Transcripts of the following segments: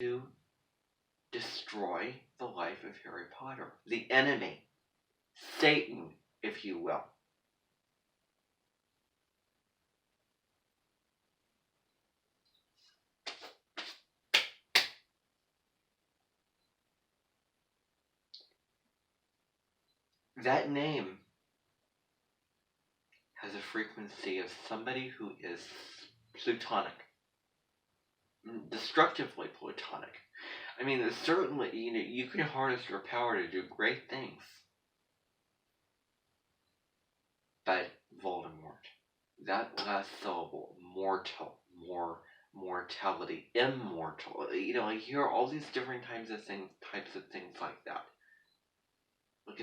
to destroy the life of Harry Potter. The enemy. Satan, if you will. That name has a frequency of somebody who is plutonic. Destructively plutonic. I mean, certainly, you can harness your power to do great things. But Voldemort, that last syllable, mortal, mortality, immortal. I hear all these different types of things like that. Like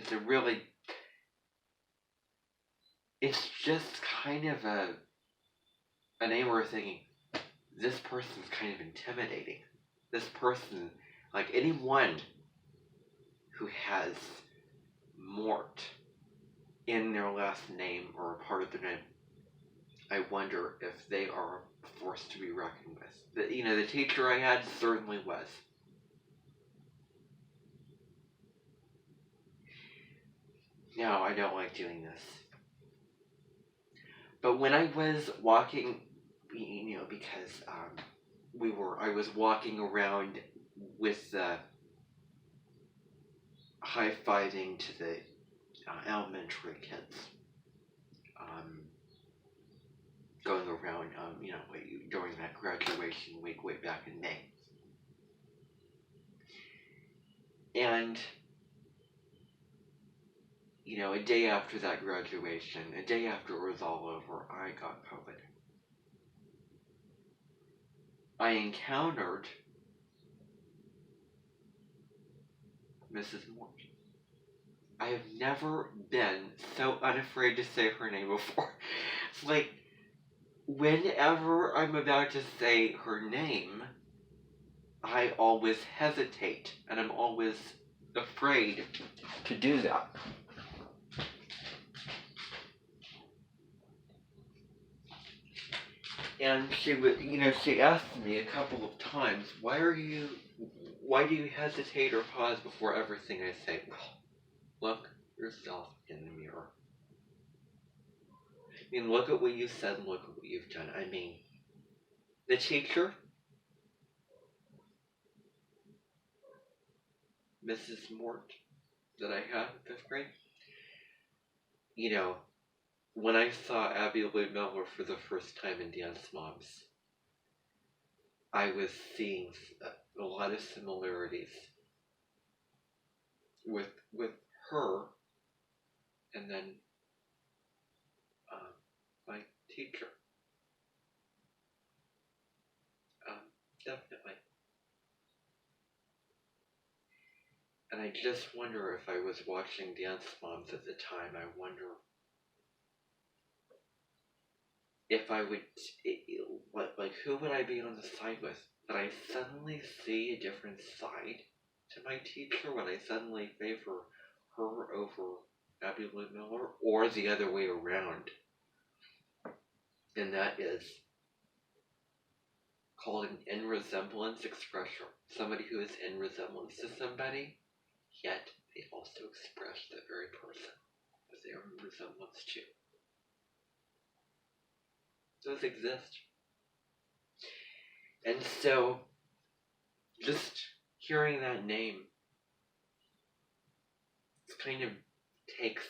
it's just kind of a name we're thinking, this person's kind of intimidating. This person, like anyone who has Mort in their last name or a part of their name, I wonder if they are a force to be reckoned with. The teacher I had certainly was. No, I don't like doing this. But when I was walking, because I was walking around with high-fiving to the elementary kids, going around, during that graduation week way back in May. And, a day after that graduation, a day after it was all over, I got COVID. I encountered Mrs. Mort. I have never been so unafraid to say her name before. It's like, whenever I'm about to say her name, I always hesitate, and I'm always afraid to do that. And she asked me a couple of times, why do you hesitate or pause before everything I say? Well, look yourself in the mirror. I mean, look at what you said and look at what you've done. I mean, the teacher, Mrs. Mort, that I had in 5th grade, when I saw Abby Lee Miller for the first time in Dance Moms, I was seeing a lot of similarities with her and then my teacher. Definitely. And I just wonder if I was watching Dance Moms at the time, I wonder if I would, who would I be on the side with? Would I suddenly see a different side to my teacher? Would I suddenly favor her over Abby Lynn Miller? Or the other way around? And that is called an in resemblance expression. Somebody who is in resemblance to somebody, yet they also express the very person that they are in resemblance to. Those exist. And so, just hearing that name, it kind of takes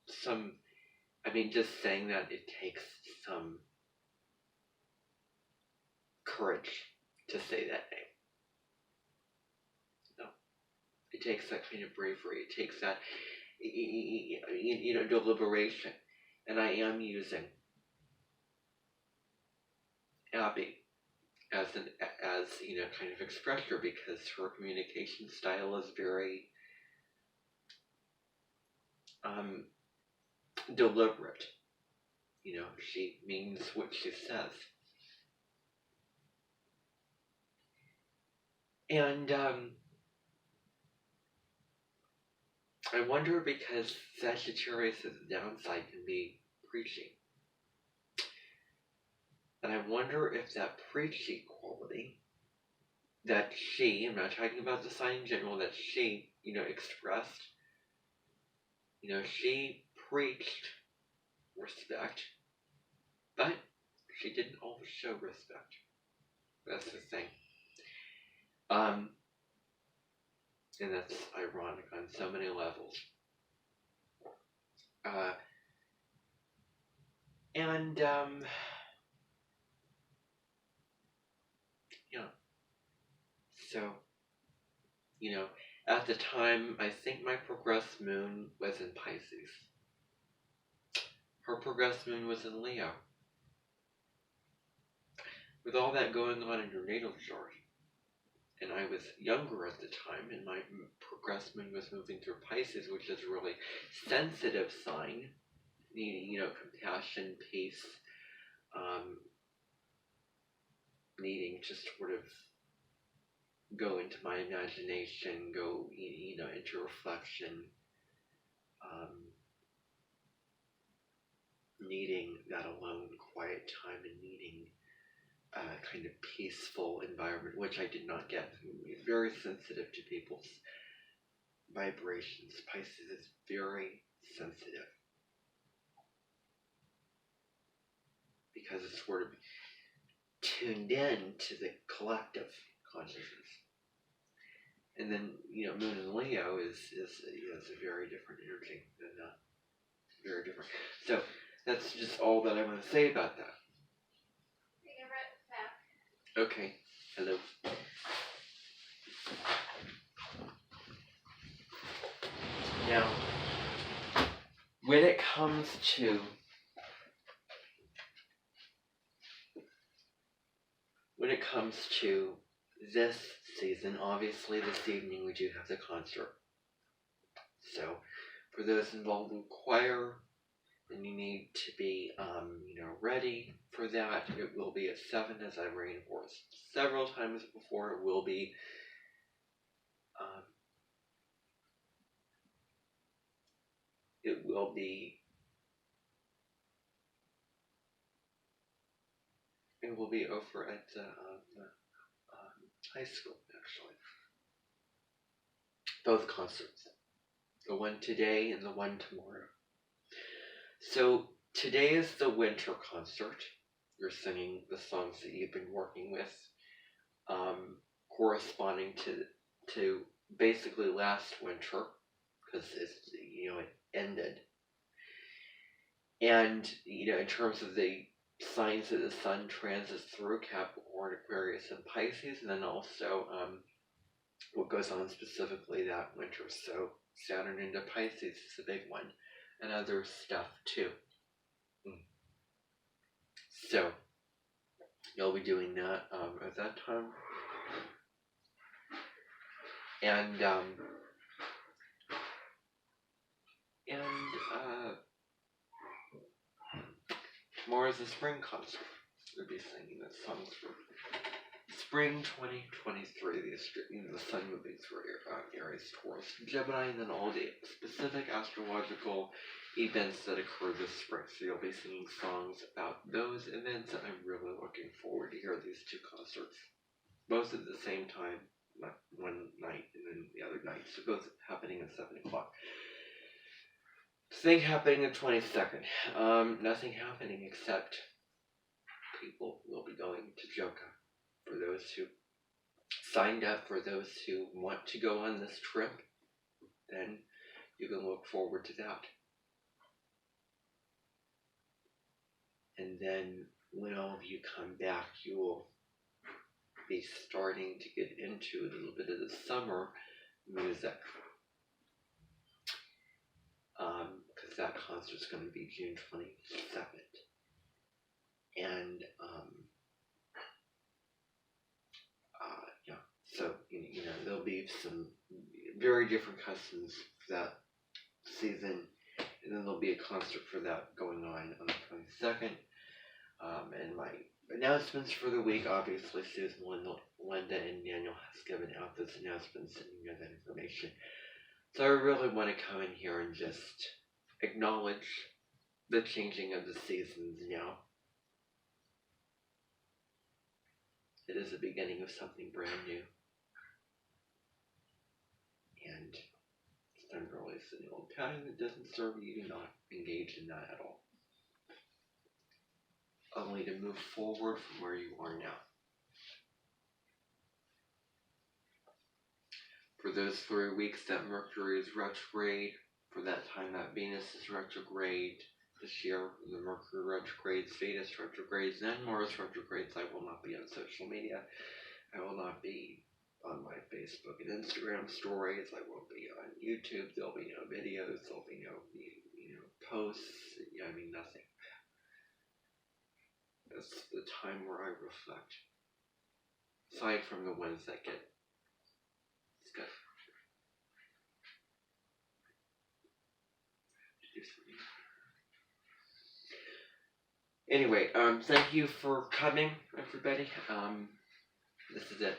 some, just saying that, it takes some courage to say that name. No. It takes that kind of bravery. It takes that, deliberation. And I am using Abby as kind of expressor, because her communication style is very deliberate. She means what she says. And I wonder, because Sagittarius' downside can be preaching. And I wonder if that preachy quality that she, I'm not talking about the sign in general, that she, expressed, she preached respect, but she didn't always show respect. That's the thing. And that's ironic on so many levels. And yeah. So, at the time, I think my progressed moon was in Pisces. Her progressed moon was in Leo. With all that going on in your natal chart, and I was younger at the time, and my progressed moon was moving through Pisces, which is a really sensitive sign, needing, compassion, peace, needing to sort of go into my imagination, go, into reflection, needing that alone, quiet time, and needing a kind of peaceful environment, which I did not get. Very sensitive to people's vibrations. Pisces is very sensitive because it's sort of tuned in to the collective consciousness. And then, Moon in Leo is a very different energy than that. Very different. So that's just all that I want to say about that. Okay. Hello. Now, when it comes to this season, obviously this evening we do have the concert. So, for those involved in choir, then you need to be, ready for that. It will be at 7, as I've reinforced several times before. It will be, over at the high school, actually. Both concerts. The one today and the one tomorrow. So today is the winter concert. You're singing the songs that you've been working with, corresponding to basically last winter, because it's, it ended. And, in terms of the signs that the sun transits through, Capricorn, Aquarius, and Pisces, and then also what goes on specifically that winter. So Saturn into Pisces is a big one, and other stuff too. So you'll be doing that at that time. And tomorrow is the spring concert. We'll be singing the songs for spring 2023. The sun moving through Aries, Taurus, Gemini, and then all the specific astrological events that occur this spring. So you'll be singing songs about those events, and I'm really looking forward to hear these two concerts, both at the same time, one night and then the other night. So both happening at 7 o'clock. Thing happening the 22nd. Nothing happening except people will be going to Joka. For those who signed up, for those who want to go on this trip, then you can look forward to that. And then when all of you come back, you will be starting to get into a little bit of the summer music. Because that concert's going to be June 22nd. And, so, there'll be some very different customs for that season. And then there'll be a concert for that going on the 22nd. And my announcements for the week, obviously, Susan, Linda, and Daniel has given out those announcements and you know that information. So I really want to come in here and just acknowledge the changing of the seasons now. It is the beginning of something brand new. time that doesn't serve you, do not engage in that at all. Only to move forward from where you are now. For those 3 weeks that Mercury is retrograde, for that time that Venus is retrograde, this year, the Mercury retrogrades, Venus retrogrades, and Mars retrogrades, I will not be on social media. I will not be on my Facebook and Instagram stories. I won't be on YouTube. There'll be no videos. There'll be no, posts. Nothing. That's the time where I reflect. Aside from the ones that get discussed. Anyway, thank you for coming, everybody. This is it.